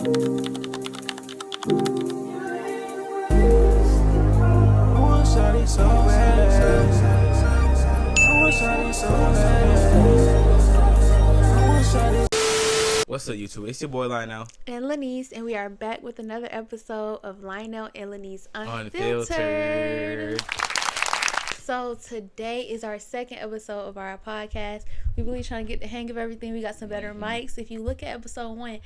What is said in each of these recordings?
What's up, YouTube? It's your boy Lionel&Laniece, and we are back with another episode of Lionel&Laniece Unfiltered. So today is our second episode of our podcast. We really trying to get the hang of everything. We got some better mics. If you look at episode 1,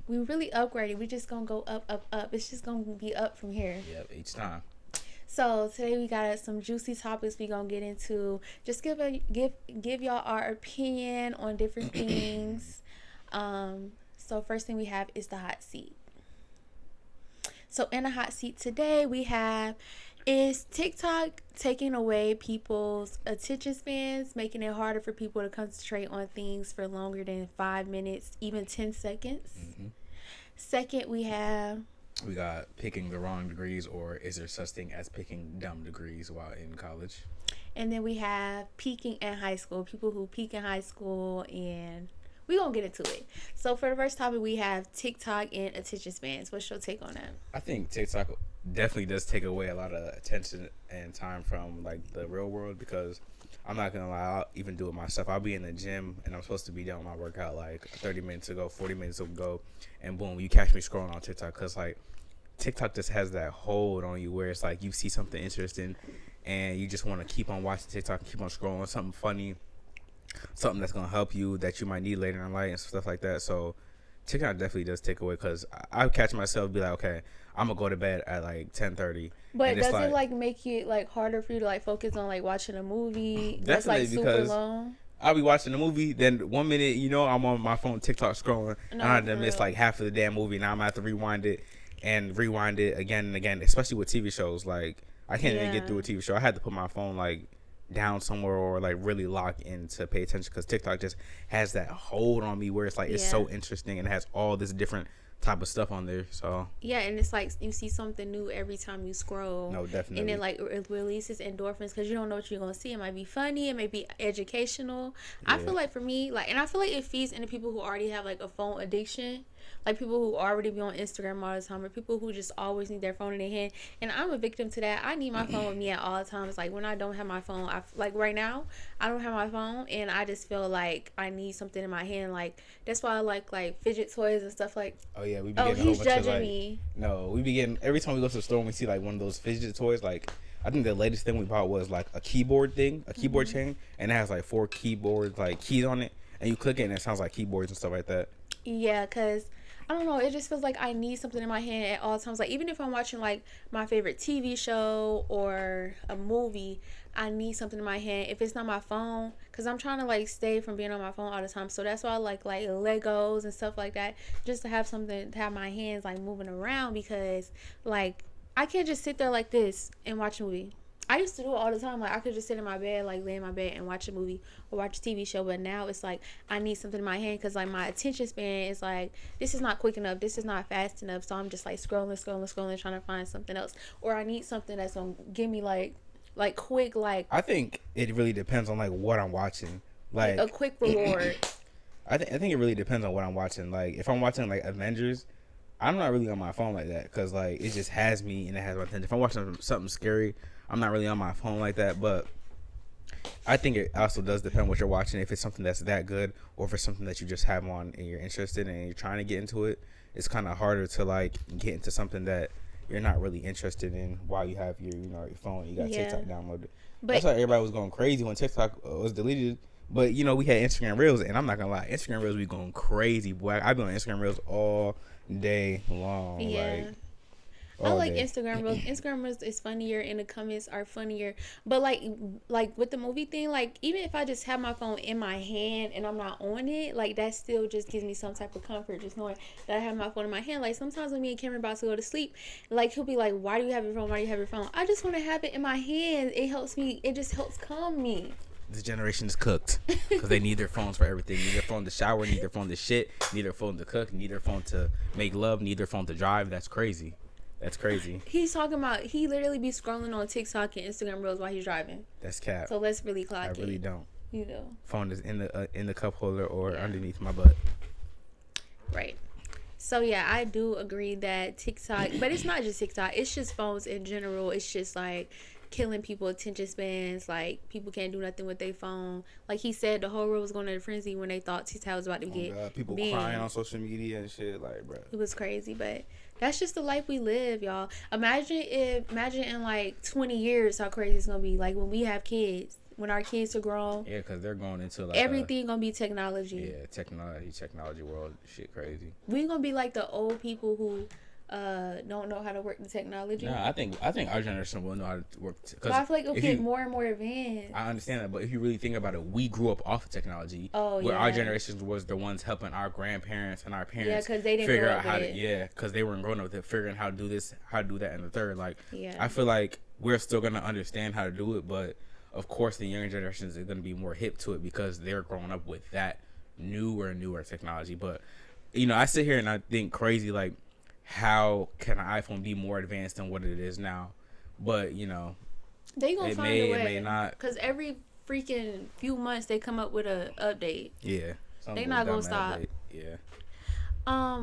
we really upgraded. We just gonna go up. It's just gonna be up from here. Yep, each time. So today we got some juicy topics we gonna get into. Just give y'all our opinion on different things. So first thing we have is the hot seat. So in the hot seat today we have, is TikTok taking away people's attention spans, making it harder for people to concentrate on things for longer than 5 minutes, even 10 seconds? Mm-hmm. Second, we got picking the wrong degrees, or is there such thing as picking dumb degrees while in college? And then we have peaking in high school, people who peak in high school, and we're going to get into it. So for the first topic, we have TikTok and attention spans. What's your take on that? I think TikTok definitely does take away a lot of attention and time from like the real world, because I'm not going to lie, I'll even do it myself. I'll be in the gym and I'm supposed to be done with my workout like 30 minutes ago, 40 minutes ago, and boom, you catch me scrolling on TikTok, because like TikTok just has that hold on you where it's like you see something interesting and you just want to keep on watching TikTok, keep on scrolling, something funny, something that's going to help you that you might need later in life and stuff like that. So TikTok definitely does take away, because I catch myself be like, okay, I'm going to go to bed at like 10:30. But does it like make it like harder for you to like focus on like watching a movie that's like super long? I'll be watching the movie, then 1 minute, I'm on my phone TikTok scrolling, and I had to miss like half of the damn movie. Now I'm going to have to rewind it again and again, especially with TV shows. Like I can't even get through a TV show. I had to put my phone like down somewhere or like really lock in to pay attention, because TikTok just has that hold on me where it's like it's so interesting and has all this different type of stuff on there. So and it's like you see something new every time you scroll. No, definitely. And then like it releases endorphins, because you don't know what you're gonna see. It might be funny, it may be educational. I feel like for me, like, and I feel like it feeds into people who already have like a phone addiction, like people who already be on Instagram all the time, or people who just always need their phone in their hand. And I'm a victim to that. I need my phone with me at all times. Like when I don't have my phone, like right now I don't have my phone, and I just feel like I need something in my hand. Like that's why I like fidget toys and stuff. Like, we be getting he's judging me. No, we be getting, every time we go to the store and we see like one of those fidget toys. Like I think the latest thing we bought was like a keyboard chain, and it has like 4 keyboards like keys on it, and you click it and it sounds like keyboards and stuff like that. Yeah, because I don't know, it just feels like I need something in my hand at all times. Like even if I'm watching like my favorite TV show or a movie, I need something in my hand. If it's not my phone, because I'm trying to like stay from being on my phone all the time. So that's why I like Legos and stuff like that, just to have something to have my hands like moving around, because like I can't just sit there like this and watch a movie. I used to do it all the time. Like I could just sit in my bed, like lay in my bed and watch a movie or watch a TV show. But now it's like I need something in my hand, because like my attention span is like, this is not quick enough, this is not fast enough. So I'm just like scrolling, trying to find something else. Or I need something that's gonna give me like quick, like, I think it really depends on like what I'm watching. Like a quick reward. I think it really depends on what I'm watching. Like if I'm watching like Avengers, I'm not really on my phone like that, because like it just has me and it has my attention. If I'm watching something scary, I'm not really on my phone like that. But I think it also does depend what you're watching. If it's something that's that good, or if it's something that you just have on and you're interested in and you're trying to get into it, it's kind of harder to like get into something that you're not really interested in while you have your your phone. You got TikTok downloaded. But that's why everybody was going crazy when TikTok was deleted. But we had Instagram Reels, and I'm not gonna lie, Instagram Reels be going crazy, boy. I've been on Instagram Reels all day long. Yeah. I like Instagram Reels. Instagram Reels is funnier, and the comments are funnier. But like with the movie thing, like even if I just have my phone in my hand and I'm not on it, like that still just gives me some type of comfort, just knowing that I have my phone in my hand. Like sometimes when me and Cameron about to go to sleep, like he'll be like, "Why do you have your phone? Why do you have your phone?" I just want to have it in my hand. It helps me. It just helps calm me. This generation is cooked, because they need their phones for everything. Need their phone to shower, need their phone to shit, need their phone to cook, need their phone to make love, need their phone to drive. That's crazy. That's crazy. He's talking about, he literally be scrolling on TikTok and Instagram Reels while he's driving. That's cap. So let's really clock it. I really don't. You know. Phone is in the cup holder or underneath my butt. Right. So yeah, I do agree that TikTok, but it's not just TikTok. It's just phones in general. It's just like killing people attention spans. Like people can't do nothing with their phone. Like he said, the whole world was going into a frenzy when they thought TikTok was about to Oh get God, people banned. crying on social media and shit. Like, bro, It was crazy, but that's just the life we live, y'all. Imagine in like 20 years how crazy it's gonna be. Like when we have kids, when our kids are grown, yeah, because they're going into like everything gonna be technology. yeah, technology world, shit crazy. We gonna be like the old people who don't know how to work the technology. Nah, I think our generation will know how to work. But I feel like it'll get more and more advanced. I understand that, but if you really think about it, we grew up off of technology. Oh, where yeah. our generations was the ones helping our grandparents and our parents. Yeah, because they didn't figure grow out up how with to. it. Yeah, because they weren't growing up with it, figuring how to do this, how to do that, and the third. Like, Yeah. I feel like we're still gonna understand how to do it, but of course, the younger generations are gonna be more hip to it because they're growing up with that newer technology. But you know, I sit here and I think crazy like, how can an iPhone be more advanced than what it is now? But you know, they gonna find a way. It may not. Because every freaking few months they come up with a update. Yeah, they not gonna stop. Update. Yeah.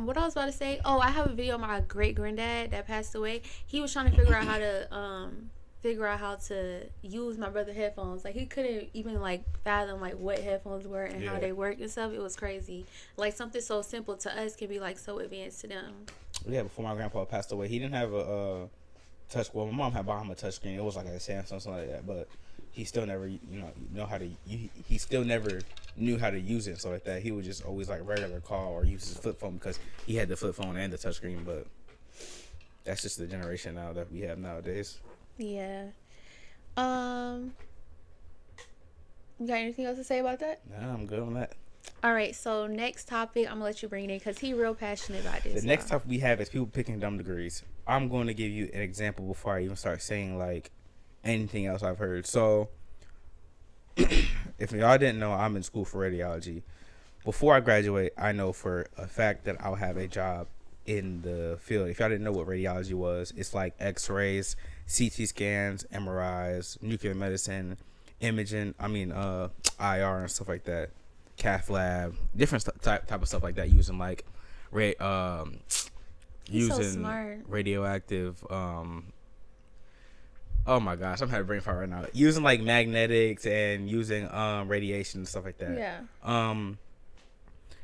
What I was about to say. Oh, I have a video of my great granddad that passed away. He was trying to figure out how to use my brother's headphones. Like he couldn't even like fathom like what headphones were and how they work and stuff. It was crazy. Like something so simple to us can be like so advanced to them. Yeah, before my grandpa passed away, he didn't have a touch. Well, my mom had bought him a touch screen. It was like a Samsung, something like that. But he still never, know how to. He still never knew how to use it, so like that. He would just always like regular call or use his flip phone because he had the flip phone and the touch screen. But that's just the generation now that we have nowadays. Yeah. You got anything else to say about that? Nah, I'm good on that. All right, so next topic, I'm gonna let you bring it in because he real passionate about this. The next topic we have is people picking dumb degrees. I'm going to give you an example before I even start saying like anything else I've heard. So, if y'all didn't know, I'm in school for radiology. Before I graduate, I know for a fact that I'll have a job in the field. If y'all didn't know what radiology was, it's like X-rays, CT scans, MRIs, nuclear medicine, imaging. IR and stuff like that. Cath lab, different type of stuff like that, using like using so radioactive oh my gosh, I'm having a brain fart right now, using like magnetics and using radiation and stuff like that.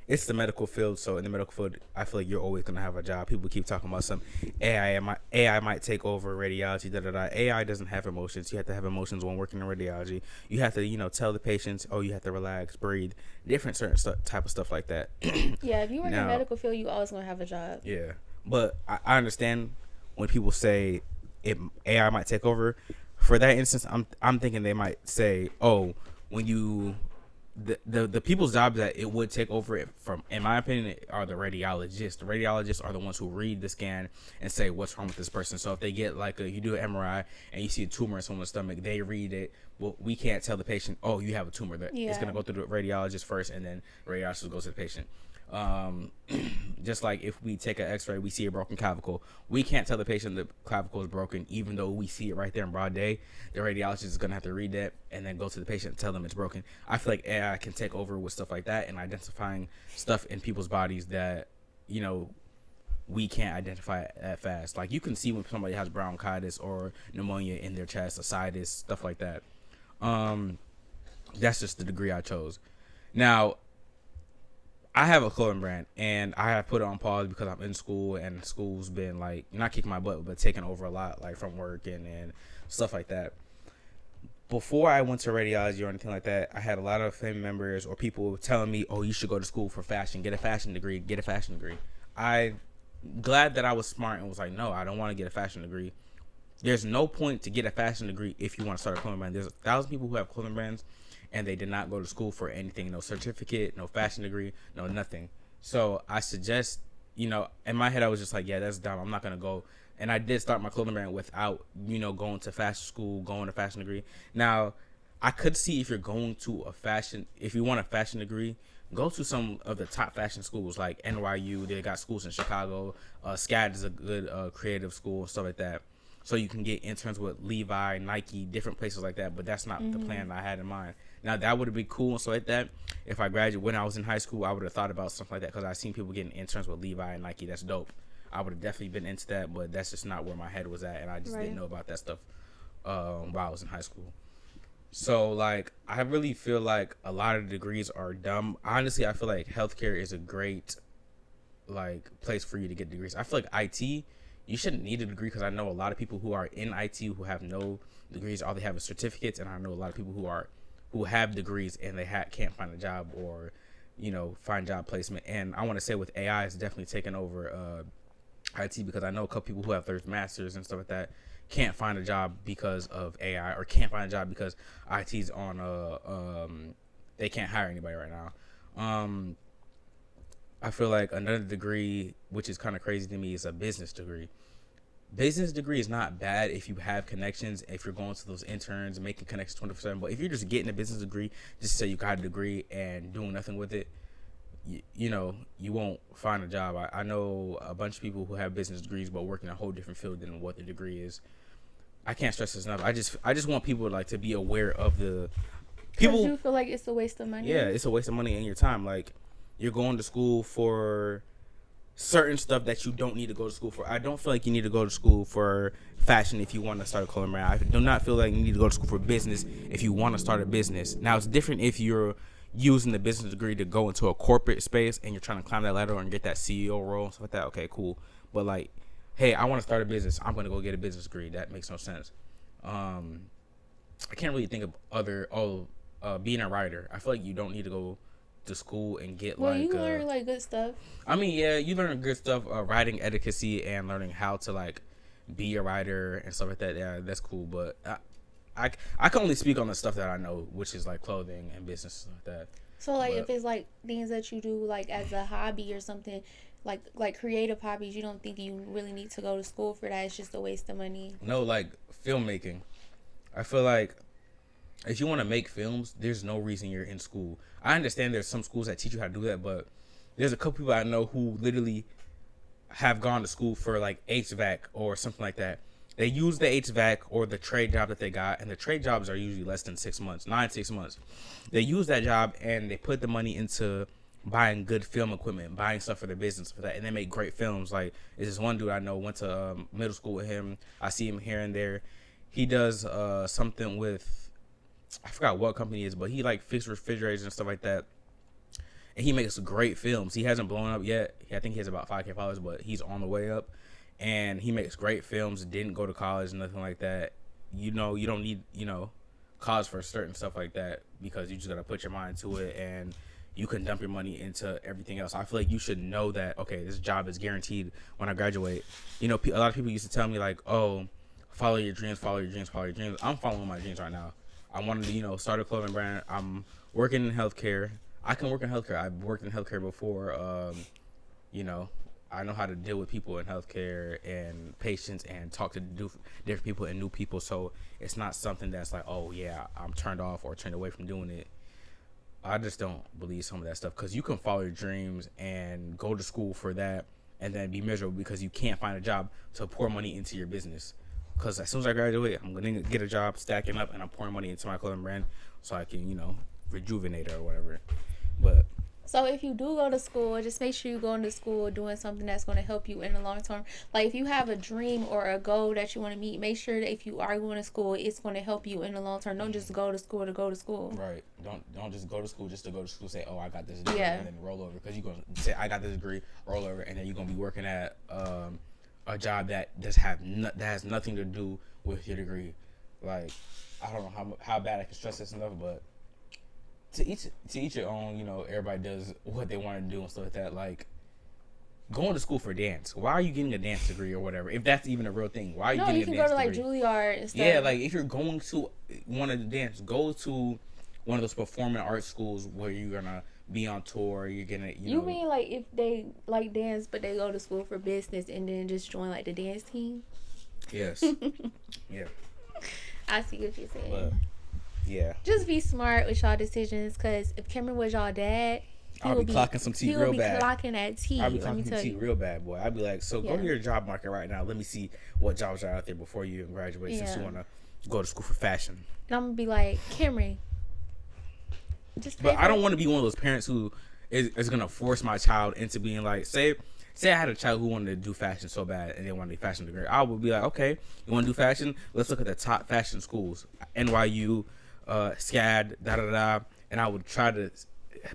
It's the medical field, so in the medical field I feel like you're always gonna have a job. People keep talking about some AI might take over radiology. AI doesn't have emotions. You have to have emotions when working in radiology. You have to tell the patients, oh, you have to relax, breathe, different certain type of stuff like that. Yeah, if you work in the medical field, you always gonna have a job. Yeah, but I understand when people say AI might take over. For that instance, I'm thinking they might say, oh, when you the people's jobs that it would take over it from, in my opinion, are the radiologists. The radiologists are the ones who read the scan and say what's wrong with this person. So if they get like you do an MRI and you see a tumor in someone's stomach, they read it. Well, we can't tell the patient, oh, you have a tumor. It's gonna go through the radiologist first, and then the radiologist goes to the patient. Just like if we take an X-ray, we see a broken clavicle, we can't tell the patient the clavicle is broken, even though we see it right there in broad day. The radiologist is gonna have to read that and then go to the patient and tell them it's broken. I feel like AI can take over with stuff like that and identifying stuff in people's bodies that we can't identify that fast. Like you can see when somebody has bronchitis or pneumonia in their chest, ascites, stuff like that. That's just the degree I chose. Now, I have a clothing brand and I have put it on pause because I'm in school and school's been like not kicking my butt but taking over a lot, like from work and stuff like that. Before I went to radiology or anything like that, I had a lot of family members or people telling me, oh, you should go to school for fashion, get a fashion degree. I'm glad that I was smart and was like, no, I don't want to get a fashion degree. There's no point to get a fashion degree if you want to start a clothing brand. There's 1,000 people who have clothing brands and they did not go to school for anything, no certificate, no fashion degree, no nothing. So I suggest, in my head I was just like, yeah, that's dumb. I'm not going to go. And I did start my clothing brand without, going to fashion school, going to fashion degree. Now, I could see if you're going to if you want a fashion degree, go to some of the top fashion schools like NYU. They got schools in Chicago. SCAD is a good creative school and stuff like that. So you can get interns with Levi, Nike, different places like that. But that's not the plan I had in mind. Now that would have been cool and stuff like that. If I graduated when I was in high school, I would have thought about stuff like that because I seen people getting interns with Levi and Nike. That's dope. I would have definitely been into that, but that's just not where my head was at, and I just didn't know about that stuff while I was in high school. So like, I really feel like a lot of degrees are dumb. Honestly, I feel like healthcare is a great like place for you to get degrees. I feel like IT, you shouldn't need a degree because I know a lot of people who are in IT who have no degrees. All they have is certificates, and I know a lot of people who have degrees and they can't find a job or find job placement. And I want to say with AI, it's definitely taken over IT because I know a couple people who have their masters and stuff like that can't find a job because of AI or can't find a job because IT's on they can't hire anybody right now. I feel like another degree, which is kind of crazy to me, is a business degree. Business degree is not bad if you have connections, if you're going to those interns, making connections 24/7. But if you're just getting a business degree, just say you got a degree and doing nothing with it, you won't find a job. I know a bunch of people who have business degrees but work in a whole different field than what their degree is. I can't stress this enough. I just want people like to be aware of the people. Do you feel like it's a waste of money? Yeah, it's a waste of money and your time. Like, you're going to school for certain stuff that you don't need to go to school for. I don't feel like you need to go to school for fashion if you want to start a clothing brand. I do not feel like you need to go to school for business if you want to start a business. Now, it's different if you're using the business degree to go into a corporate space and you're trying to climb that ladder and get that CEO role and stuff like that. Okay, cool. But like, hey, I want to start a business. I'm going to go get a business degree. That makes no sense. I can't really think of being a writer. I feel like you don't need to go to school and get you learn like good stuff. I mean, yeah, you learn good stuff, writing etiquette and learning how to like be a writer and stuff like that. Yeah, that's cool. But I can only speak on the stuff that I know, which is like clothing and business and stuff like that. So like, if it's like things that you do like as a hobby or something, like creative hobbies, you don't think you really need to go to school for that? It's just a waste of money. No, like filmmaking. I feel like if you want to make films, there's no reason you're in school. I understand there's some schools that teach you how to do that, but there's a couple people I know who literally have gone to school for like HVAC or something like that. They use the HVAC or the trade job that they got, and the trade jobs are usually less than 6 months, 6 months. They use that job and they put the money into buying good film equipment, buying stuff for their business for that, and they make great films. Like, there's this one dude I know, went to middle school with him. I see him here and there. He does something with, I forgot what company it is, but he like fixes refrigerators and stuff like that. And he makes great films. He hasn't blown up yet. I think he has about 5K followers, but he's on the way up. And he makes great films. Didn't go to college, nothing like that. You don't need, college for certain stuff like that because you just gotta put your mind to it and you can dump your money into everything else. I feel like you should know that, okay, this job is guaranteed when I graduate. A lot of people used to tell me like, oh, follow your dreams, follow your dreams, follow your dreams. I'm following my dreams right now. I wanted to, start a clothing brand. I'm working in healthcare. I can work in healthcare. I've worked in healthcare before. I know how to deal with people in healthcare and patients and talk to different people and new people. So it's not something that's like, oh, yeah, I'm turned off or turned away from doing it. I just don't believe some of that stuff because you can follow your dreams and go to school for that and then be miserable because you can't find a job to pour money into your business. Because as soon as I graduate, I'm going to get a job stacking up and I'm pouring money into my clothing brand so I can, rejuvenate it or whatever. But so if you do go to school, just make sure you go into school doing something that's going to help you in the long term. Like if you have a dream or a goal that you want to meet, make sure that if you are going to school, it's going to help you in the long term. Don't just go to school to go to school. Right. Don't just go to school just to go to school. Say, oh, I got this degree, and then roll over. Because you're going to say, I got this degree, roll over, and then you're going to be working at a job that that has nothing to do with your degree. Like, I don't know how bad I can stress this enough, but to each your own. Everybody does what they want to do and stuff like that. Like, going to school for dance. Why are you getting a dance degree or whatever? If that's even a real thing, why are you getting a dance degree? No, you can go to like Juilliard and stuff. Yeah, like if you're going to want to dance, go to one of those performing arts schools where you're gonna be on tour. You're gonna, You mean like if they like dance, but they go to school for business and then just join like the dance team? Yes. Yeah. I see what you're saying. But, yeah. Just be smart with y'all decisions, because if Cameron was y'all dad, I'll be clocking some tea real bad. I'll be clocking that tea. I'll be clocking some tea real bad, boy. I'd be like, so go to your job market right now. Let me see what jobs are out there before you graduate, since you want to go to school for fashion. And I'm going to be like, Cameron, Just pay But for I don't it. want to be one of those parents who is gonna force my child into being like, say I had a child who wanted to do fashion so bad and they wanted to be fashion degree. I would be like, okay, you want to do fashion? Let's look at the top fashion schools, NYU, SCAD, da da da, and I would try to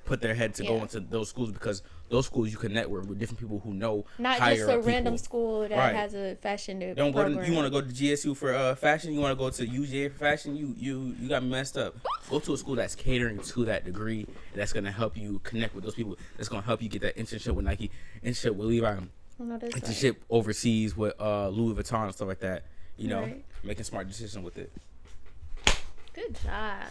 put their head to go into those schools because those schools you can network with different people who know not higher just a up random people. school that Right. has a fashion Don't go to, program. you want to go to GSU for fashion? You want to go to UGA for fashion? You got me messed up. Go to a school that's catering to that degree. That's gonna help you connect with those people. That's gonna help you get that internship with Nike, internship with Levi, No, that's internship overseas with Louis Vuitton and stuff like that. You know, Right. making smart decisions with it. Good job.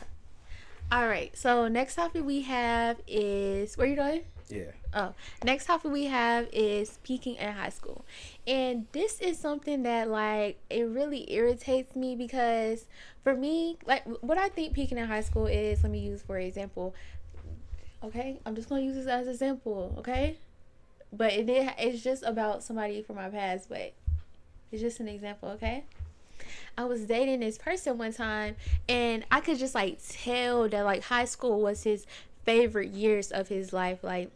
All right. So next topic we have is where you going? Yeah. Oh, next topic we have is peaking in high school. And this is something that like it really irritates me because for me, like what I think peaking in high school is, let me use for example. Okay? I'm just going to use this as an example, okay? But it's just about somebody from my past, but it's just an example, okay? I was dating this person one time and I could just like tell that like high school was his favorite years of his life. Like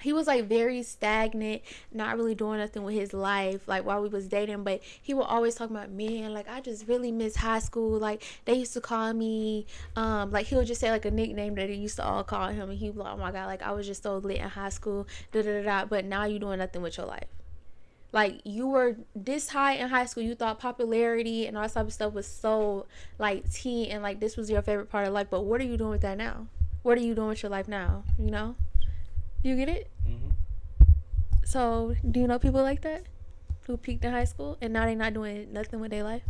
he was like very stagnant, not really doing nothing with his life like while we was dating, but he would always talk about, man, like I just really miss high school. Like they used to call me like he would just say like a nickname that they used to all call him and he was like, oh my god, like I was just so lit in high school, da da da da, but now you doing nothing with your life. Like you were this high in high school, you thought popularity and all that type of stuff was so like tea and like this was your favorite part of life, but what are you doing with that now? What are you doing with your life now? You know? You get it? Mm-hmm. So, do you know people like that who peaked in high school and now they not doing nothing with their life?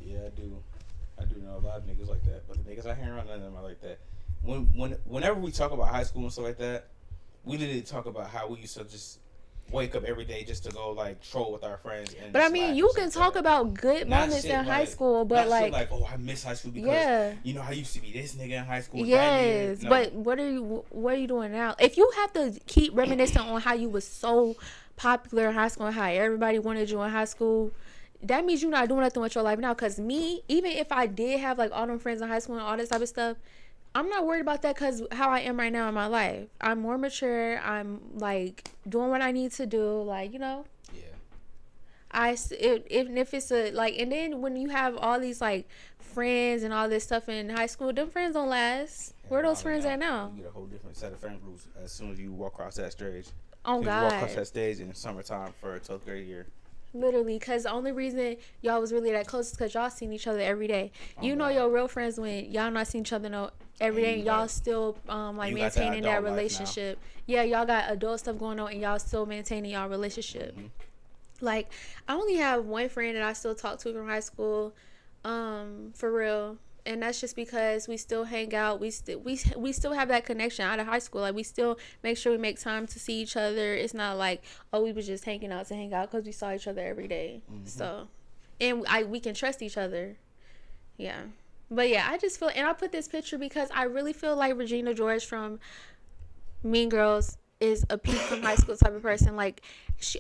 Yeah, I do. I do know a lot of niggas like that, but the niggas I hang around, none of them are like that. Whenever we talk about high school and stuff like that, we literally talk about how we used to just wake up every day just to go like troll with our friends. And But I mean, you can talk about good not moments shit in high like- school, but not like, shit like, oh, I miss high school because yeah, you know I used to be this nigga in high school. yes. No. But what are you doing now? If you have to keep reminiscing on how you was so popular in high school and how everybody wanted you in high school, that means you're not doing nothing with your life now. Cause me, even if I did have like all them friends in high school and all this type of stuff, I'm not worried about that because how I am right now in my life. I'm more mature. I'm like doing what I need to do. Like, you know. Yeah. Even if it's a like, and then when you have all these like friends and all this stuff in high school, them friends don't last. Yeah, Where are those friends at now? You get a whole different set of friend groups as soon as you walk across that stage. Oh You walk across God, that stage in summertime for a 12th grade year. literally, because the only reason y'all was really that close is because y'all seen each other every day. You know your real friends when y'all not seeing each other every day, and y'all still like maintaining that relationship. Yeah, y'all got adult stuff going on, and y'all still maintaining y'all relationship. Mm-hmm. Like, I only have one friend that I still talk to from high school, for real. And that's just because we still hang out. We still have that connection out of high school. Like, we still make sure we make time to see each other. It's not like, oh, we was just hanging out to hang out because we saw each other every day. Mm-hmm. So, and we can trust each other. Yeah. But yeah, I just feel, and I put this picture because I really feel like Regina George from Mean Girls is a peak from high school type of person. Like,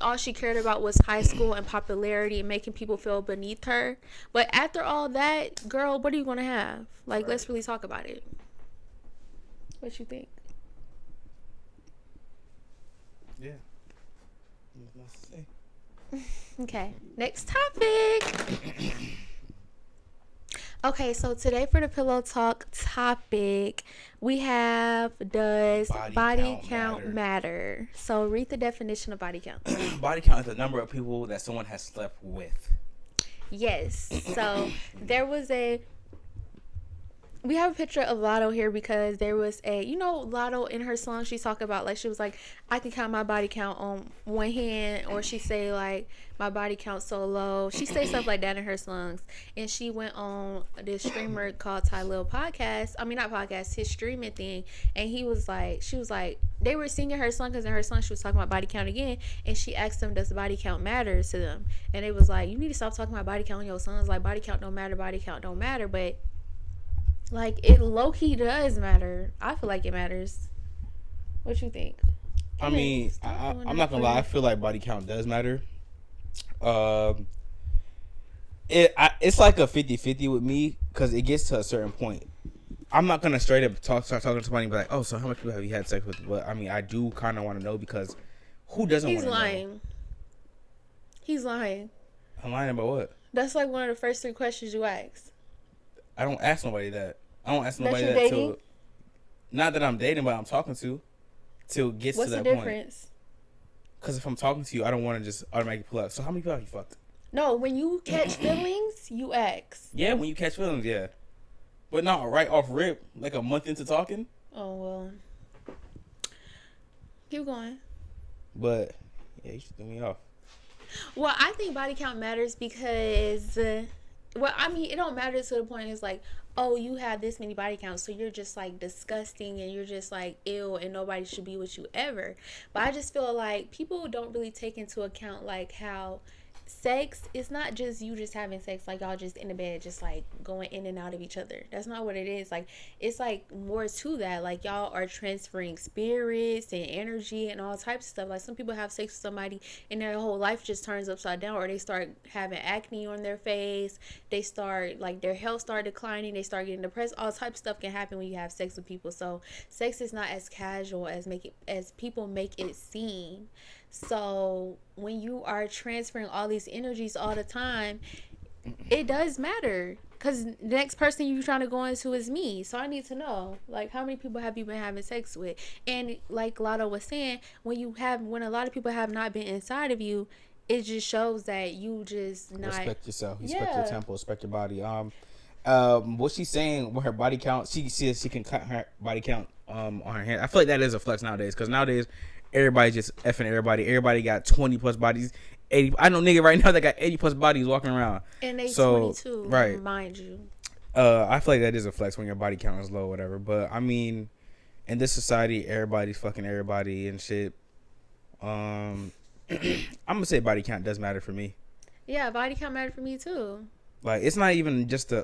all she cared about was high school and popularity and making people feel beneath her. But after all that, girl, what are you gonna have? Like, let's really talk about it. What you think? Yeah. Okay, next topic. Okay, so today for the pillow talk topic, we have, does body count matter? So read the definition of body count. Body count is the number of people that someone has slept with. Yes. So we have a picture of Lotto here because there was Lotto in her song, she talked about, like, she was like, I can count my body count on one hand, or she say, like, my body count so low. She say stuff like that in her songs. And she went on this streamer called Ty Lil podcast. I mean, not podcast, his streaming thing. And she was like, they were singing her song because in her song she was talking about body count again. And she asked them, does body count matter to them? And it was like, you need to stop talking about body count on your songs. Like, body count don't matter, body count don't matter. But like, it low-key does matter. I feel like it matters. What you think? I mean, I'm not gonna lie. I feel like body count does matter. It's like a 50-50 with me because it gets to a certain point. I'm not gonna straight up start talking to somebody and be like, oh, so how much people have you had sex with? But I mean, I do kind of want to know because who doesn't want to know? He's lying. He's lying. I'm lying about what? That's like one of the first 3 questions you ask. I don't ask nobody that. I don't ask nobody that till dating? not that I'm dating, but I'm talking to till it gets What's to that the point. difference? Because if I'm talking to you, I don't want to just automatically pull out. So how many people have you fucked? No, when you catch feelings, you ask. Yeah, when you catch feelings, yeah. But not right off rip, like a month into talking. Oh, well. Keep going. But, yeah, you should throw me off. Well, I think body count matters because, well, I mean, it don't matter to the point it's like, oh, you have this many body counts, so you're just like disgusting and you're just like ill and nobody should be with you ever. But I just feel like people don't really take into account like how sex is not just you just having sex, like y'all just in the bed just like going in and out of each other. That's not what it is. Like, it's like more to that. Like, y'all are transferring spirits and energy and all types of stuff. Like, some people have sex with somebody and their whole life just turns upside down, or they start having acne on their face, they start like their health start declining, they start getting depressed. All types of stuff can happen when you have sex with people. So sex is not as casual as people make it seem. So when you are transferring all these energies all the time, it does matter, because the next person you're trying to go into is me. So I need to know, like, how many people have you been having sex with? And like Lotto was saying, when a lot of people have not been inside of you, it just shows that you just not respect yourself, respect your temple, respect your body. What she's saying with her body count, she says she can cut her body count on her hand. I feel like that is a flex nowadays, because nowadays everybody just effing everybody. Everybody got 20 plus bodies. 80. I know nigga right now that got 80 plus bodies walking around. And they 22, right? Mind you. I feel like that is a flex when your body count is low, or whatever. But I mean, in this society, everybody's fucking everybody and shit. I'm gonna say body count does matter for me. Yeah, body count matter for me too. Like, it's not even just a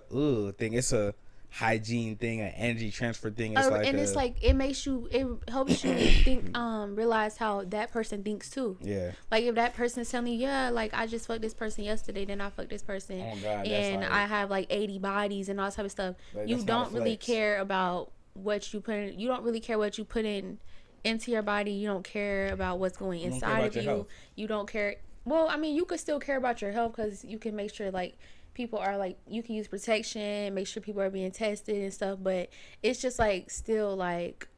thing. It's a hygiene thing, an energy transfer thing. It's it helps you think, realize how that person thinks too. Yeah. Like, if that person's telling you, yeah, like, I just fucked this person yesterday, then I fucked this person, and I have like 80 bodies and all type of stuff. Like, you don't really care about what you put in. You don't really care what you put in into your body. You don't care about what's going inside of you. You don't care. Well, I mean, you could still care about your health, because you can make sure, like, people are like, you can use protection, make sure people are being tested and stuff, but it's just like, still like,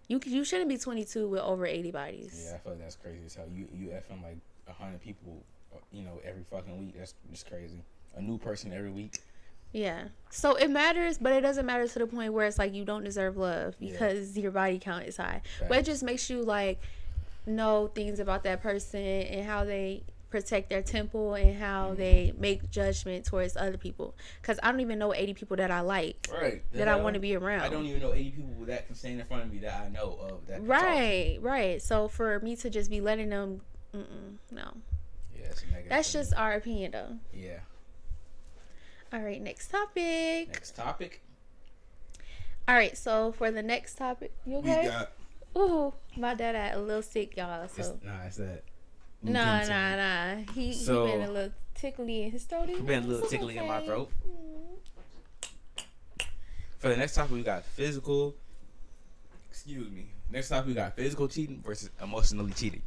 you shouldn't be 22 with over 80 bodies. Yeah, I feel like that's crazy as hell. You effing like 100 people, every fucking week. That's just crazy. A new person every week. Yeah. So it matters, but it doesn't matter to the point where it's like you don't deserve love because your body count is high. Right. But it just makes you like know things about that person and how they protect their temple and how they make judgment towards other people. Because I don't even know 80 people that I like, that I want to be around. I don't even know 80 people that can stand in front of me that I know of. That right. So for me to just be letting them, no. Yeah, it's a negative. That's just our opinion, though. Yeah. All right, next topic. All right, so for the next topic, you okay? Ooh, my dad got a little sick, y'all. So it's that. Nah. He been a little tickly in his throat. He been a little tickly in my throat. For the next topic, we got physical. Excuse me. Next topic, we got physical cheating versus emotionally cheating.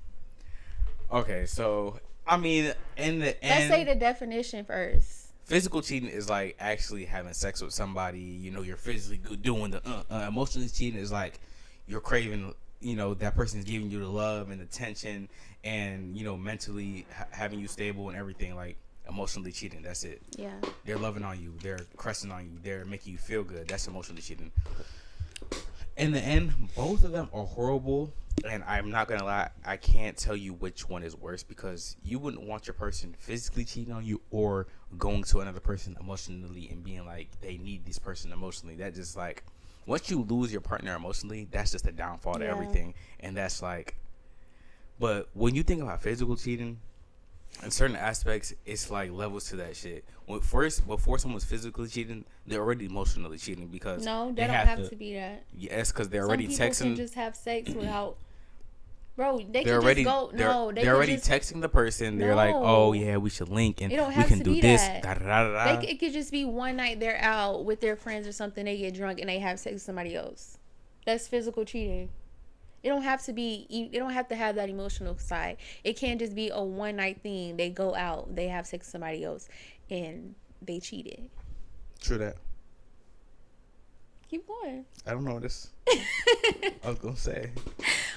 Okay, so I mean, in the end, let's say the definition first. Physical cheating is like actually having sex with somebody. You're physically good doing the. Emotionally cheating is like you're craving. That person's giving you the love and attention, and mentally having you stable and everything. Like, emotionally cheating, that's it. Yeah, they're loving on you, they're crushing on you, they're making you feel good. That's emotionally cheating. In the end, both of them are horrible, and I'm not gonna lie, I can't tell you which one is worse, because you wouldn't want your person physically cheating on you or going to another person emotionally and being like they need this person emotionally. That just like, once you lose your partner emotionally, that's just a downfall to everything. And that's like, but when you think about physical cheating, in certain aspects, it's like levels to that shit. Before someone's physically cheating, they're already emotionally cheating, because no, they don't have to be that. Yes, because they're already texting. Some people can just have sex without Bro, they They're could already just go. No, they they're could already just. texting the person. They're like, oh No. yeah, we should link and It don't we have can to do be this. that. Da, da, da, da. It could just be one night they're out with their friends or something. They get drunk and they have sex with somebody else. That's physical cheating. It don't have to be. It don't have to have that emotional side. It can't just be a one night thing. They go out, they have sex with somebody else, and they cheated. True that. Keep going. I don't know this. I was gonna say.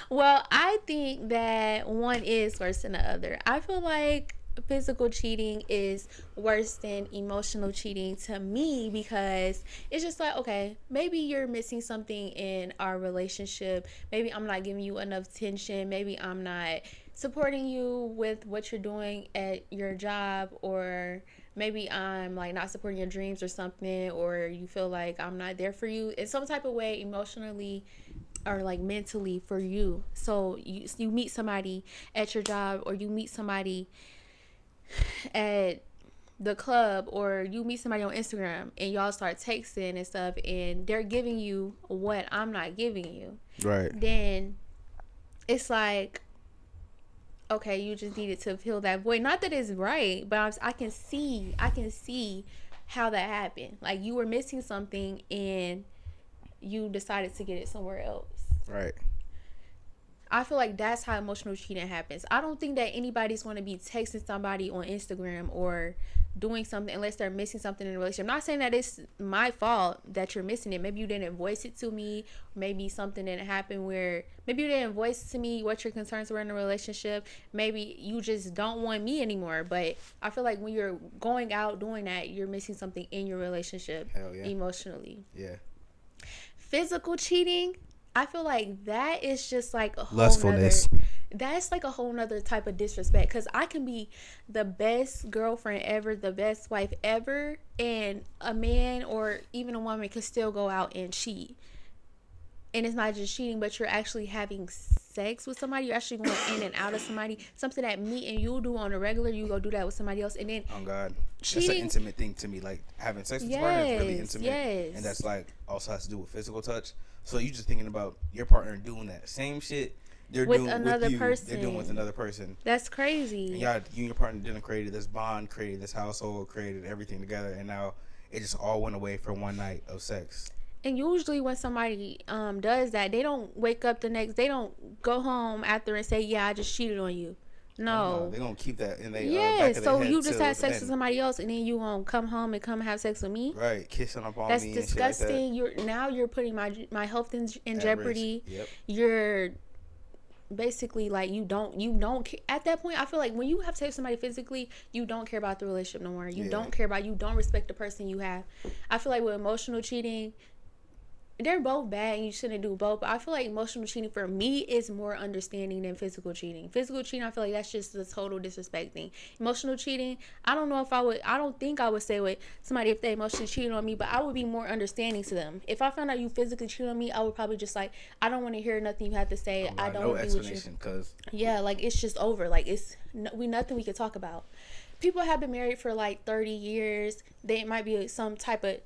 Well, I think that one is worse than the other. I feel like physical cheating is worse than emotional cheating to me, because it's just like, okay, maybe you're missing something in our relationship. Maybe I'm not giving you enough attention. Maybe I'm not supporting you with what you're doing at your job, or maybe I'm like not supporting your dreams or something, or you feel like I'm not there for you in some type of way, emotionally or like mentally for you. So you meet somebody at your job, or you meet somebody at the club, or you meet somebody on Instagram and y'all start texting and stuff, and they're giving you what I'm not giving you. Right. Then it's like, okay, you just needed to fill that void. Not that it's right, but I can see how that happened. Like, you were missing something and you decided to get it somewhere else. Right. I feel like that's how emotional cheating happens. I don't think that anybody's going to be texting somebody on Instagram or doing something unless they're missing something in a relationship. I'm not saying that it's my fault that you're missing it. Maybe you didn't voice it to me. Maybe something didn't happen where maybe you didn't voice to me what your concerns were in a relationship. Maybe you just don't want me anymore. But I feel like when you're going out doing that, you're missing something in your relationship. Hell yeah. Emotionally. Yeah. Physical cheating, I feel like that is just like a whole Lustfulness. that's like a whole nother type of disrespect, because I can be the best girlfriend ever, the best wife ever, and a man or even a woman could still go out and cheat. And it's not just cheating, but you're actually having sex with somebody. You're actually going in and out of somebody. Something that me and you do on a regular, you go do that with somebody else. And then oh God, cheating, that's an intimate thing to me. Like, having sex with your partner is really intimate. Yes. And that's like also has to do with physical touch. So you just thinking about your partner doing that same shit they're with doing another with you, person. they're doing with another person. That's crazy. And you and your partner didn't create this bond, created this household, created everything together, and now it just all went away for one night of sex. And usually when somebody does that, they don't wake up they don't go home after and say, yeah, I just cheated on you. No. They're going to keep that in their back of their so head you just till had sex then. with somebody else, and then you won't come home and come have sex with me? Right, kissing up on That's me. That's disgusting. And shit like that. You're putting my health in jeopardy. Yep. You're basically like you don't at that point. I feel like when you have sex with somebody physically, you don't care about the relationship no more. You don't respect the person you have. I feel like with emotional cheating, they're both bad and you shouldn't do both, but I feel like emotional cheating for me is more understanding than physical cheating. Physical cheating, I feel like that's just the total disrespect thing. Emotional cheating, I don't think I would say with somebody if they emotionally cheated on me, but I would be more understanding to them. If I found out you physically cheated on me, I would probably just like, I don't want to hear nothing you have to say. I don't want to be with you. Cause yeah, like it's just over. Like it's nothing we could talk about. People have been married for like 30 years. They might be some type of,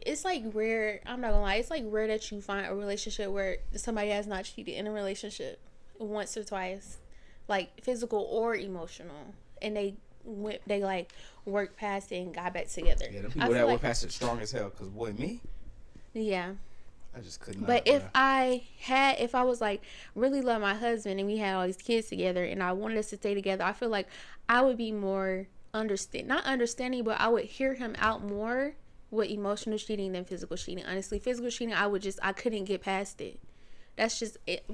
it's like rare, I'm not gonna lie, it's like rare that you find a relationship where somebody has not cheated in a relationship once or twice, like physical or emotional, and they like worked past it and got back together. Yeah, the people that went past it strong as hell, because boy, me, yeah, I just couldn't. But if I was like really love my husband and we had all these kids together and I wanted us to stay together, I feel like I would be more not understanding, but I would hear him out more with emotional cheating than physical cheating. Honestly, physical cheating, I couldn't get past it. That's just it.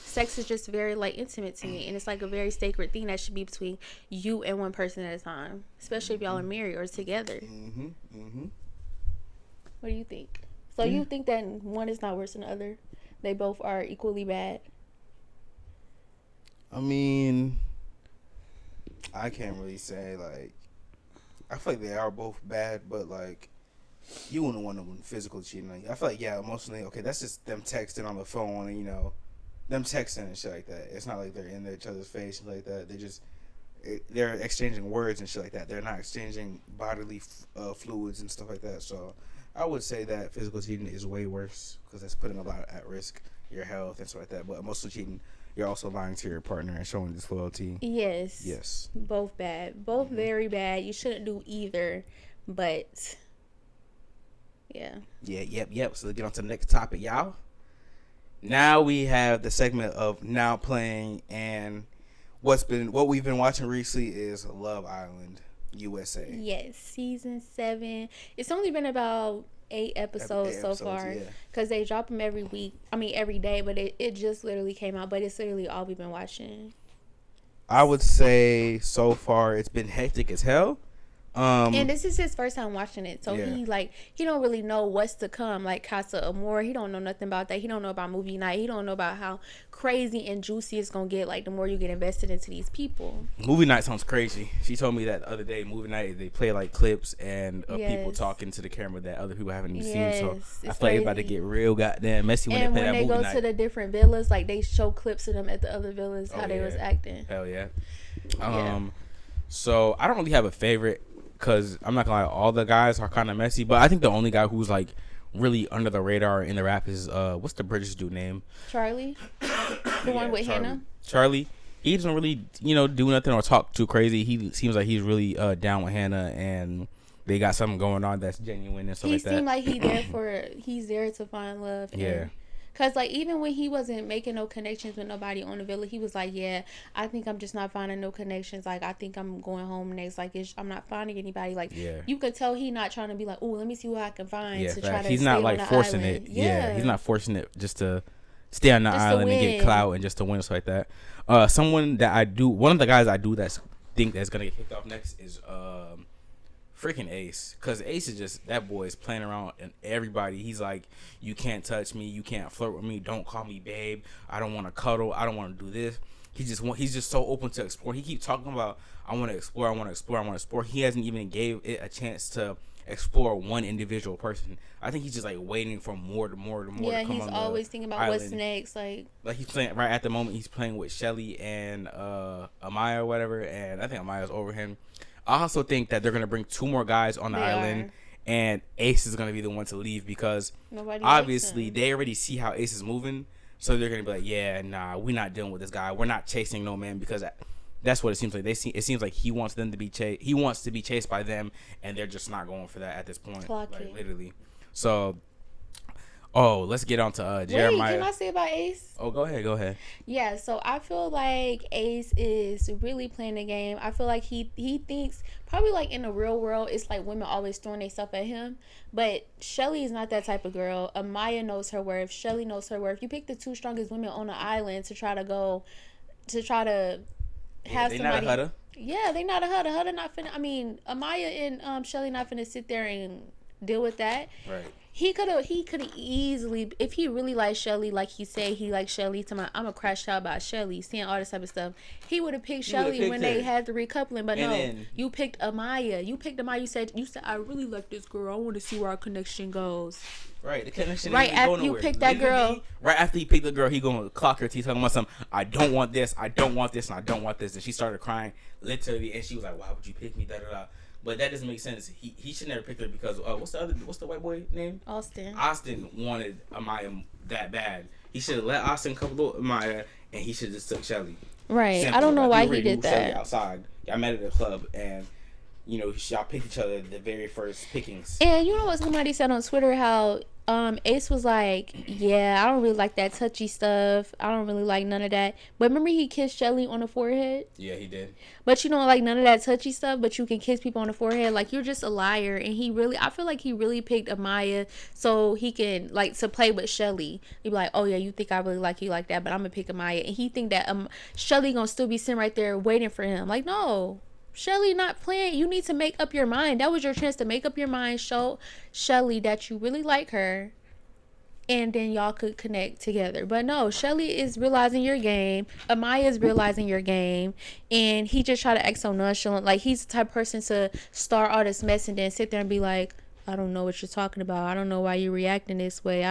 Sex is just very like intimate to me, and it's like a very sacred thing that should be between you and one person at a time, especially if y'all are married or together. What do you think? So you think that one is not worse than the other? They both are equally bad? I mean, I can't really say, like, I feel like they are both bad, but like, you wouldn't want them physical cheating on you. I feel like, yeah, emotionally, okay, that's just them texting on the phone and, them texting and shit like that. It's not like they're in each other's face and like that. They're exchanging words and shit like that. They're not exchanging bodily fluids and stuff like that. So I would say that physical cheating is way worse because that's putting a lot at risk, your health and stuff like that. But emotional cheating, you're also lying to your partner and showing disloyalty. Yes. Yes. Both bad. Both very bad. You shouldn't do either. But yeah. Yep. So let's get on to the next topic, y'all. Now we have the segment of now playing, and what we've been watching recently is Love Island USA. Yes, season 7. It's only been about 8 episodes so far, because they drop them every week. I mean every day, but it just literally came out. But it's literally all we've been watching. I would say so far it's been hectic as hell. And this is his first time watching it, so he don't really know what's to come. Like Casa Amor, he don't know nothing about that. He don't know about movie night. He don't know about how crazy and juicy it's gonna get. Like the more you get invested into these people. Movie night sounds crazy. She told me that the other day. Movie night, they play like clips and people talking to the camera that other people haven't even seen. So I feel like it's about to get real goddamn messy when they play that movie night. And when they go to the different villas, like they show clips of them at the other villas, how they was acting. Hell yeah. So I don't really have a favorite. Because I'm not gonna lie, all the guys are kind of messy, but I think the only guy who's like really under the radar in the rap is what's the British dude name? Charlie, the one with Charlie. Hannah. Charlie, he doesn't really do nothing or talk too crazy. He seems like he's really down with Hannah, and they got something going on that's genuine and stuff like that. He seemed like he's there to find love. Yeah. Cause like even when he wasn't making no connections with nobody on the villa, he was like, "Yeah, I think I'm just not finding no connections. Like I think I'm going home next. Like I'm not finding anybody. Like you could tell he not trying to be like, oh, let me see what I can find to try to. He's not like forcing island. it. Yeah, he's not forcing it just to stay on the island and get clout and just to win stuff like that. Someone that one of the guys I do that's gonna get kicked off next is freaking Ace, because Ace is just, that boy is playing around and everybody. He's like, you can't touch me, you can't flirt with me, don't call me babe, I don't want to cuddle, I don't want to do this. He's just so open to explore. He keeps talking about I want to explore. He hasn't even gave it a chance to explore one individual person. I think he's just like waiting for more to come on. Yeah, he's always thinking about what's next. Like he's playing right at the moment. He's playing with Shelly and Amaya or whatever, and I think Amaya's over him. I also think that they're going to bring 2 more guys on the island, and Ace is going to be the one to leave because obviously they already see how Ace is moving, so they're going to be like, yeah, nah, we're not dealing with this guy. We're not chasing no man, because that's what it seems like. It seems like he wants them to be chased. He wants to be chased by them, and they're just not going for that at this point. Literally. So, let's get on to Jeremiah. Wait, can I say about Ace? Oh, go ahead. Yeah, so I feel like Ace is really playing the game. I feel like he thinks, probably like in the real world, it's like women always throwing themselves at him. But Shelly is not that type of girl. Amaya knows her worth. Shelly knows her worth. You pick the 2 strongest women on the island to try to have somebody. Not a Hudda. Yeah, they not a Hudda. Hudda not finna. I mean, Amaya and Shelly not finna sit there and deal with that. Right. He could have easily, if he really liked Shelly, like he said he liked Shelly, I'm a crash out about Shelly, seeing all this type of stuff. He would have picked Shelly when they had the recoupling, but you picked Amaya. You said I really like this girl. I want to see where our connection goes. Right, the connection. Right after you picked that girl. Right after he picked the girl, he gonna clock her teeth talking about something. I don't want this, and I don't want this. And she started crying literally, and she was like, "Why would you pick me?" Da da da. But that doesn't make sense. He should never pick her because what's the white boy name? Austin. Austin wanted Amaya that bad. He should have let Austin couple Amaya, and he should have just took Shelly. Right. Simple. I don't know why he did that. Shelly outside. Y'all met at the club, and y'all picked each other the very first pickings. And you know what somebody said on Twitter, how Ace was like, yeah, I don't really like that touchy stuff. I don't really like none of that. But remember he kissed Shelly on the forehead? Yeah, he did. But you don't like none of that touchy stuff, but you can kiss people on the forehead. Like, you're just a liar. And I feel like he really picked Amaya so he can, like, to play with Shelly. He'd be like, oh yeah, you think I really like you like that, but I'm gonna pick Amaya. And he think that Shelly gonna still be sitting right there waiting for him. Like, no. Shelly not playing. You need to make up your mind. That was your chance to make up your mind. Show Shelly that you really like her, and then y'all could connect together. But no, Shelly is realizing your game. Amaya is realizing your game, and he just try to act so nonchalant. Like, he's the type of person to start all this mess and then sit there and be like, I don't know what you're talking about. I don't know why you're reacting this way.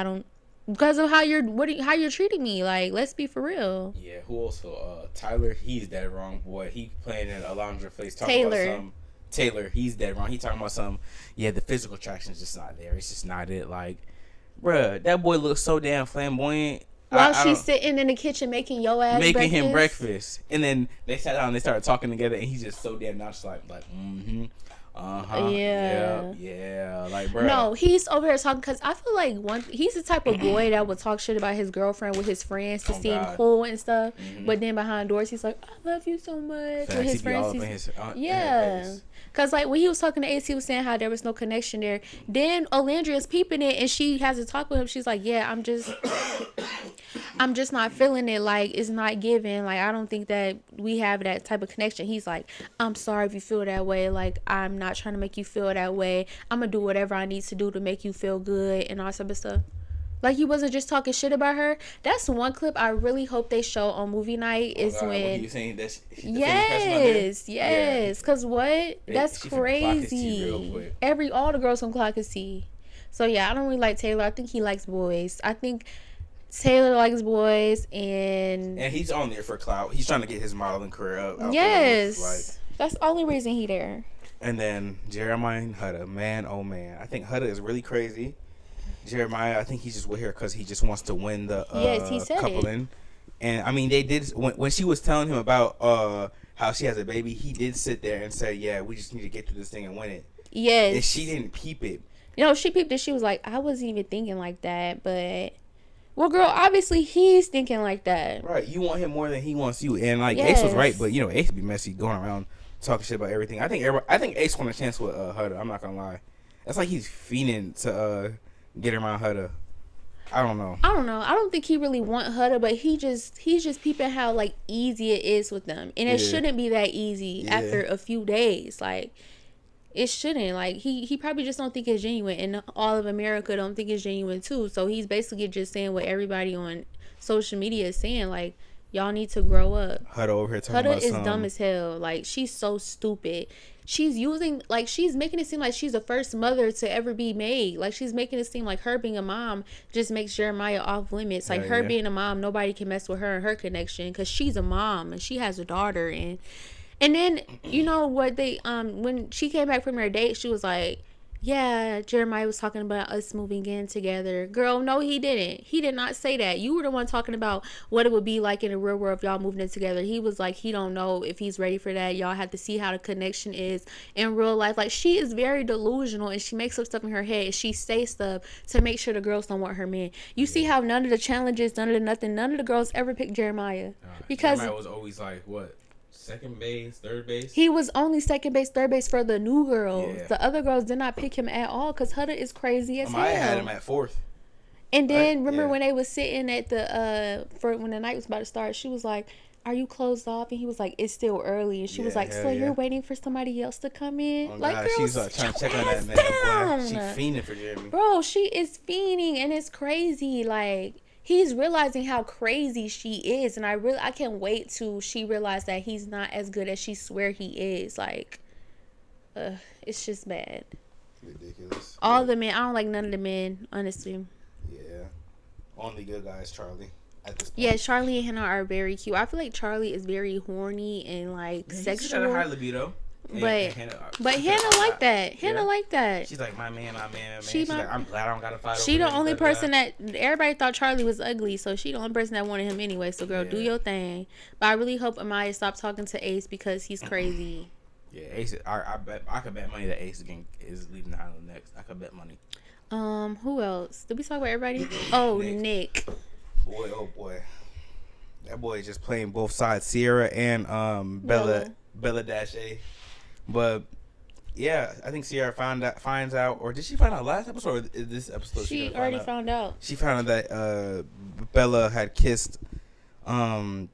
Because of how you're treating me. Like, let's be for real. Yeah, who also? Tyler, he's dead wrong, boy. He playing in Alondra face talking about some. Taylor, he's dead wrong. He talking about some. Yeah, the physical attraction is just not there. It's just not it. Like, bruh, that boy looks so damn flamboyant. While she's sitting in the kitchen making your ass making him breakfast, and then they sat down and they started talking together, and he's just so damn nonchalant, like, yeah, like, bro. No, he's over here talking because I feel like he's the type of boy that would talk shit about his girlfriend with his friends to seem cool and stuff, but then behind doors he's like, I love you so much. With his friends, because like when he was talking to Ace, he was saying how there was no connection there. Then Olandria's peeping it, and she has a talk with him. She's like, yeah, I'm just not feeling it. Like, it's not giving. Like, I don't think that we have that type of connection. He's like, I'm sorry if you feel that way. Like, I'm not trying to make you feel that way. I'm gonna do whatever I need to do to make you feel good and all that type of stuff. Like, he wasn't just talking shit about her. That's one clip I really hope they show on movie night is when. You saying that's yes. Cause what? That's crazy. All the girls from clock can see. So yeah, I don't really like Taylor. I think he likes boys. I think Taylor likes boys, and he's on there for clout. He's trying to get his modeling career up. Yes, that's the only reason he there. And then Jeremiah and Hutta, man, oh man, I think Hutta is really crazy. Jeremiah, I think he's just with her because he just wants to win the he said coupling. And I mean, they did when she was telling him about how she has a baby. He did sit there and say, "Yeah, we just need to get through this thing and win it." Yes, and she didn't peep it. You know, she peeped it. She was like, "I wasn't even thinking like that," but. Well, girl, obviously he's thinking like that. Right, you want him more than he wants you, and like Ace was right, but you know Ace be messy going around talking shit about everything. I think Ace want a chance with Hutta. I'm not gonna lie, that's like he's fiending to get around Hutta. I don't know. I don't think he really want Hutta, but he's just peeping how like easy it is with them, and it shouldn't be that easy after a few days. Like. It shouldn't. Like, he probably just don't think it's genuine, and all of America don't think it's genuine too. So he's basically just saying what everybody on social media is saying, like, y'all need to grow up. Hutta over here talking about Hutta is dumb as hell. Like, she's so stupid. She's making it seem like she's the first mother to ever be made. Like, she's making it seem like her being a mom just makes Jeremiah off limits. Like, her being a mom, nobody can mess with her and her connection because she's a mom and she has a daughter. And then, you know what when she came back from her date, she was like, yeah, Jeremiah was talking about us moving in together. Girl, no, he didn't. He did not say that. You were the one talking about what it would be like in the real world if y'all moved in together. He was like, he don't know if he's ready for that. Y'all have to see how the connection is in real life. Like, she is very delusional, and she makes up stuff in her head, and she says stuff to make sure the girls don't want her man. You see how none of the challenges, none of the girls ever picked Jeremiah. Because Jeremiah was always like, what? Second base, third base. He was only second base, third base for the new girls. Yeah. The other girls did not pick him at all because Hutta is crazy as hell. I had him at fourth. And then remember when they was sitting at the when the night was about to start, she was like, "Are you closed off?" And he was like, "It's still early." And she was like, "So you're waiting for somebody else to come in?" Oh, like, God, girl, she's trying to check on that man. Boy. She fiending for Jeremy. Bro, she is fiending, and it's crazy. Like. He's realizing how crazy she is, and I can't wait till she realize that he's not as good as she swear he is. Like, it's just bad. Ridiculous. All the men, I don't like none of the men, honestly. Yeah, only good guys, Charlie. At this point. Yeah, Charlie and Hannah are very cute. I feel like Charlie is very horny and like sexual. She's got a high libido. But Hannah like that. Hannah like that. She's like, my man. She's like, I'm glad I don't got to fight. She the only person that everybody thought Charlie was ugly, so she the only person that wanted him anyway. So girl, do your thing. But I really hope Amaya stops talking to Ace because he's crazy. Yeah, Ace. I could bet money that Ace is leaving the island next. I could bet money. Who else? Did we talk about everybody? Oh, Nick. Boy, oh boy. That boy is just playing both sides, Sierra and Bella Dash A. But yeah, I think Sierra finds out, or did she find out last episode? Or this episode she already found out. She found out that Bella had kissed. Bella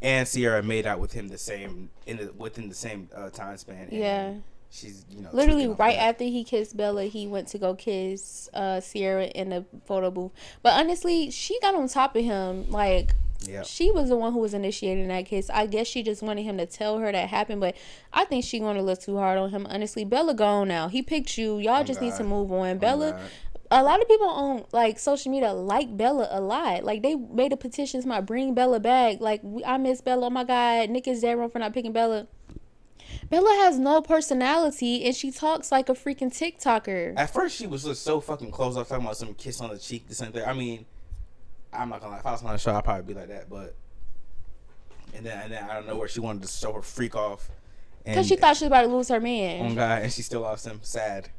and Sierra made out with him within the same time span. Yeah. She's literally right after he kissed Bella, he went to go kiss Sierra in the photo booth. But honestly, she got on top of him like. Yep. She was the one who was initiating that kiss. I guess she just wanted him to tell her that happened, but I think she going to look too hard on him. Honestly, Bella gone now. He picked you. Y'all just need to move on. Bella, a lot of people on like social media like Bella a lot. Like they made a petition to bring Bella back. Like I miss Bella. Oh my God, Nick is dead wrong for not picking Bella. Bella has no personality and she talks like a freaking TikToker. At first, she was just so fucking close up talking about some kiss on the cheek, this and that. I mean. I'm not gonna lie. If I was on the show, I'd probably be like that. But and then I don't know where she wanted to show her freak off. Because she thought she was about to lose her man. Oh God, and she still lost him. Sad.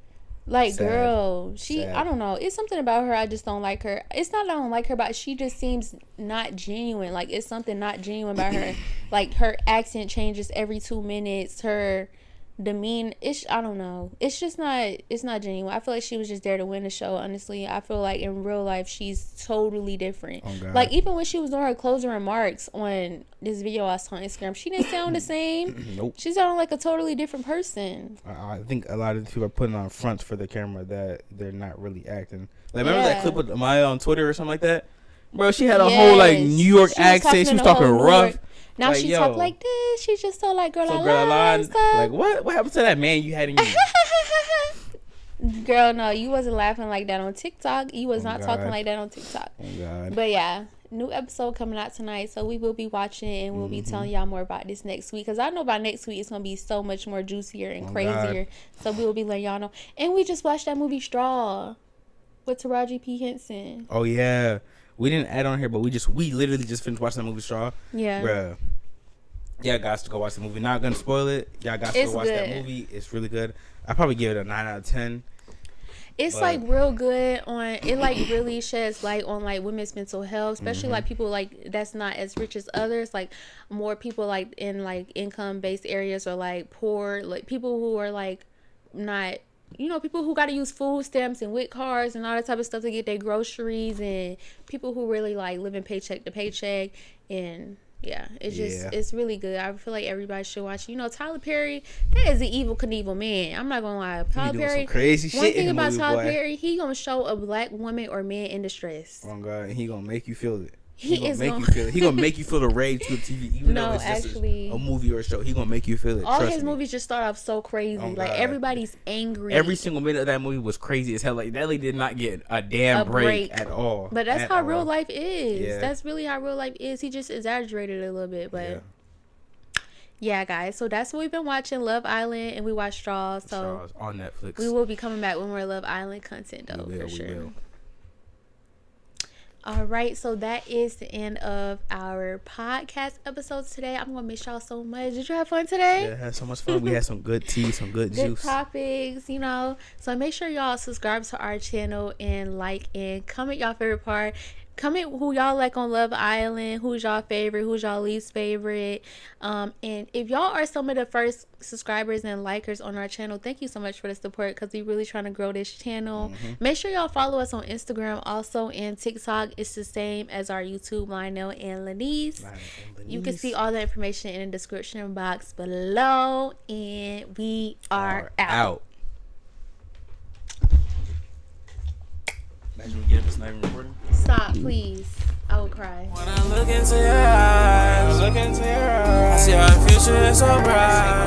Like, Sad. girl, Sad. I don't know. It's something about her. I just don't like her. It's not that I don't like her, but she just seems not genuine. Like, it's something not genuine about her. Like, her accent changes every 2 minutes. Her demeanor, I don't know. It's just not, it's not genuine. I feel like she was just there to win the show, honestly. I feel like in real life, she's totally different. Oh, God. Like, even when she was doing her closing remarks on this video I saw on Instagram, she didn't sound the same. Nope. She sounded like a totally different person. I think a lot of people are putting on fronts for the camera that they're not really acting. Like, remember that clip with Maya on Twitter or something like that? Bro, she had a whole, like, New York accent. She was talking rough. Now like, she talk like this. She just so like, girl, I lied. Like, what happened to that man you had in you? Girl, no, you wasn't laughing like that on TikTok. You was not talking like that on TikTok. Oh, God. But yeah, new episode coming out tonight. So we will be watching and we'll be telling y'all more about this next week. Because I know by next week it's going to be so much more juicier and crazier. God. So we will be letting y'all know. And we just watched that movie Straw with Taraji P. Henson. Oh, yeah. We didn't add on here, but we literally just finished watching that movie Straw. Yeah. Bruh. Y'all guys to go watch the movie. Not gonna spoil it. Y'all guys to go watch that movie. It's really good. I probably give it a 9 out of 10. It's like real good on it. Like really sheds light on like women's mental health, especially like people like that's not as rich as others. Like more people like in like income based areas or like poor, like people who are like not. You know, people who got to use food stamps and WIC cards and all that type of stuff to get their groceries, and people who really like living paycheck to paycheck. And yeah, it's just it's really good. I feel like everybody should watch. You know, Tyler Perry, that is an evil Knievel man. I'm not gonna lie. Tyler Perry, some crazy shit. One thing about Tyler Perry, he gonna show a black woman or man in distress. Oh God, and he gonna make you feel it. He gonna make you feel the rage to the TV, even though it's just a movie or a show. He gonna make you feel it. All his movies just start off so crazy. Like everybody's angry. Every single minute of that movie was crazy as hell. Like that lady did not get a damn break at all. But that's how real life is. Yeah. That's really how real life is. He just exaggerated it a little bit, but yeah, guys. So that's what we've been watching, Love Island, and we watched Straw. So Straw's on Netflix. We will be coming back with more Love Island content, though, for sure. All right, so that is the end of our podcast episodes today. I'm gonna miss y'all so much. Did you have fun today? Yeah, I had so much fun. We had some good tea, some good juice, topics, you know. So make sure y'all subscribe to our channel and like and comment y'all favorite part. Comment who y'all like on Love Island, who's y'all favorite, who's y'all least favorite. And if y'all are some of the first subscribers and likers on our channel, thank you so much for the support because we're really trying to grow this channel. Make sure y'all follow us on Instagram also, and TikTok. It's the same as our YouTube, Lionel&Laniece. You can see all the information in the description box below. And we are out. Imagine we get up, it's not even recording. Stop, please. I will cry. When I look into your eyes, I see our future is so bright.